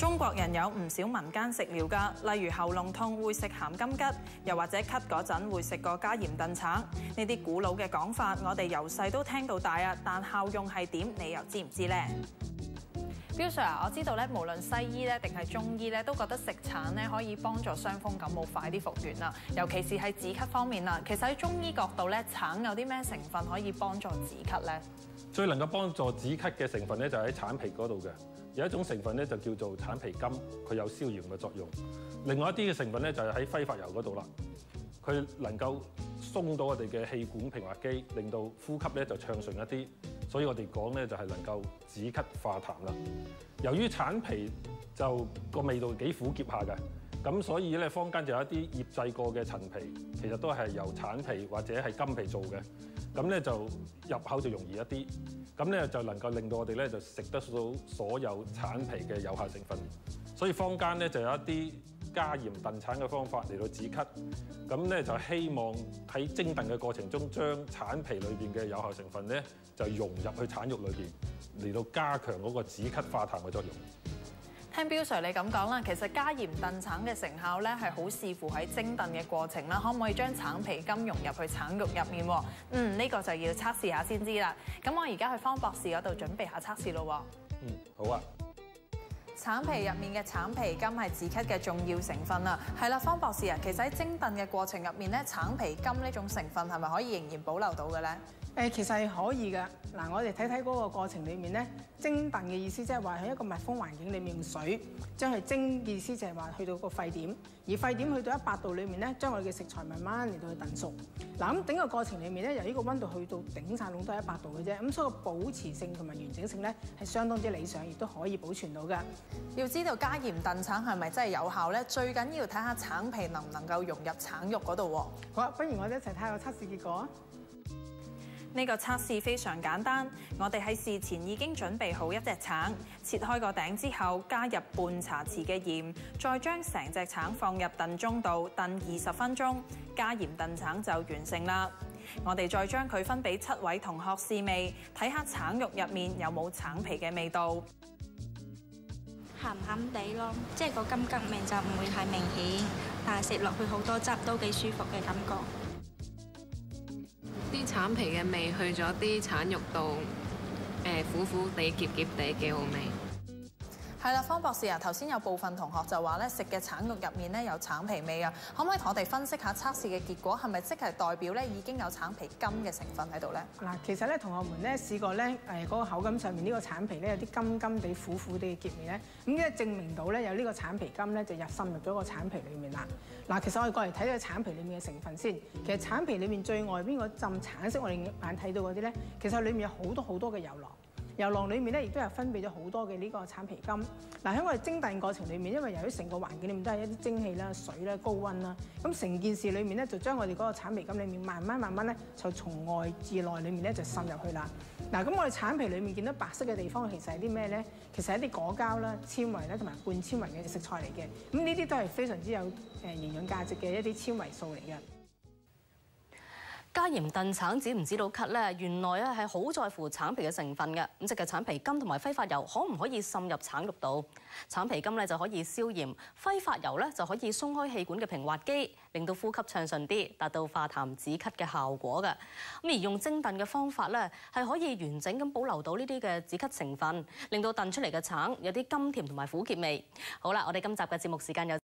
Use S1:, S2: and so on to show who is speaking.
S1: 中國人有唔少民間食療㗎，例如喉嚨痛會食鹹金桔，又或者咳嗰陣會食個加鹽燉橙。呢啲古老嘅講法，我哋由細都聽到大啊，但效用係點，你又知唔知呢？標 Sir 啊，我知道咧，無論西醫咧定係中醫咧，都覺得食橙咧可以幫助傷風感冒快啲復原啦。尤其是係止咳方面啦，其實喺中醫角度咧，橙有啲咩成分可以幫助止咳咧？
S2: 最能夠幫助止咳嘅成分咧，就喺橙皮嗰度嘅。有一種成分咧就叫做橙皮苷，佢有消炎嘅作用。另外一啲嘅成分咧就係喺揮發油嗰度啦，佢能夠鬆到我哋嘅氣管平滑肌，令到呼吸咧就暢順一啲。所以我哋講咧就係能夠止咳化痰啦。由於橙皮就個味道幾苦澀下嘅，咁所以咧坊間就有一啲醃製過嘅陳皮，其實都係由橙皮或者係柑皮做嘅。咁咧就入口就容易一啲，咁咧就能夠令到我哋咧就食得到所有橙皮嘅有效成分。所以坊間咧就有一啲加鹽燉橙嘅方法嚟到止咳，咁咧就希望喺蒸燉嘅過程中，將橙皮裏邊嘅有效成分咧就融入去橙肉裏邊，嚟到加強嗰個止咳化痰嘅作用。
S1: 聽標 Sir 你咁講啦，其實加鹽燉橙嘅成效咧係好視乎喺蒸燉嘅過程啦，可唔可以將橙皮苷融入去橙肉入面？呢個就要測試下先知啦。咁我而家去方博士嗰度準備下測試咯。
S2: 好啊。
S1: 橙皮入面嘅橙皮苷係止咳嘅重要成分啦。係啦，方博士啊，其實喺蒸燉嘅過程入面咧，橙皮苷呢種成分係咪可以仍然保留到嘅咧？
S3: 其實係可以嘅。嗱，我哋睇睇嗰個過程裡面咧，蒸燉嘅意思即係話喺一個密封環境裡面用水將佢蒸，意思就係話去到個沸點，而沸點去到100度裡面咧，將我哋嘅食材慢慢嚟到去燉熟。嗱，咁整個過程裡面咧，由呢個溫度去到頂晒籠都係100度嘅啫，咁所以個保持性同埋完整性咧係相當之理想，亦都可以保存到嘅。
S1: 要知道加鹽燉橙係咪真係有效咧？最緊要睇下橙皮能唔能夠融入橙肉嗰度喎。
S3: 好啊，不如我哋一齊睇下個測試結果啊！
S1: 呢個測試非常簡單，我哋喺事前已經準備好一隻橙，切開個頂之後，加入半茶匙嘅鹽，再將成隻橙放入燉盅度燉20分鐘，加鹽燉橙就完成啦。我哋再將佢分俾7位同學試味，睇下橙肉入面有冇橙皮嘅味道。
S4: 鹹鹹地咯，即係個柑桔味就唔會太明顯，但係食落去好多汁都幾舒服嘅感覺。
S5: 啲橙皮嘅味去咗啲橙肉度，苦苦地、澀澀地，幾好味。
S1: 係啦，方博士啊，頭先有部分同學就話咧，食嘅橙肉入面咧有橙皮味啊，可唔可以同我哋分析下測試嘅結果係咪即係代表咧已經有橙皮苷嘅成分喺度咧？嗱，
S3: 其實咧同學們咧試過咧嗰個口感上面呢個橙皮咧有啲甘甘地、苦苦地嘅澀味咧，咁咧證明到咧有呢個橙皮苷咧就滲入咗個橙皮裡面啦。嗱，其實我哋過嚟睇下橙皮裡面嘅成分先。其實橙皮裡面最外邊嗰浸橙色我哋眼睇到嗰啲咧，其實裡面有好多嘅油囊。油囊裡面咧，亦都有分泌咗好多嘅呢個橙皮苷。嗱，喺我哋蒸燉過程裡面，因為由於成個環境裡面都係一啲蒸氣啦、水啦、高溫啦，咁成件事裡面咧就將我哋嗰個橙皮苷裡面慢慢咧就從外至內裡面咧就滲入去啦。嗱，咁我哋橙皮裡面見到白色嘅地方其實係啲咩咧？其實係一啲果膠啦、纖維啦同埋半纖維嘅食材嚟嘅。咁呢啲都係非常之有營養價值嘅一啲纖維素嚟嘅。
S6: 加鹽燉橙止唔止到咳咧？原來咧係好在乎橙皮嘅成分嘅。咁即係橙皮苷同埋揮發油可唔可以滲入橙肉度？橙皮苷咧就可以消炎，揮發油咧就可以鬆開氣管嘅平滑肌，令到呼吸暢順啲，達到化痰止咳嘅效果嘅。咁而用蒸燉嘅方法咧，係可以完整咁保留到呢啲嘅止咳成分，令到燉出嚟嘅橙有啲甘甜同埋苦澀味。好啦，我哋今集嘅節目時間有。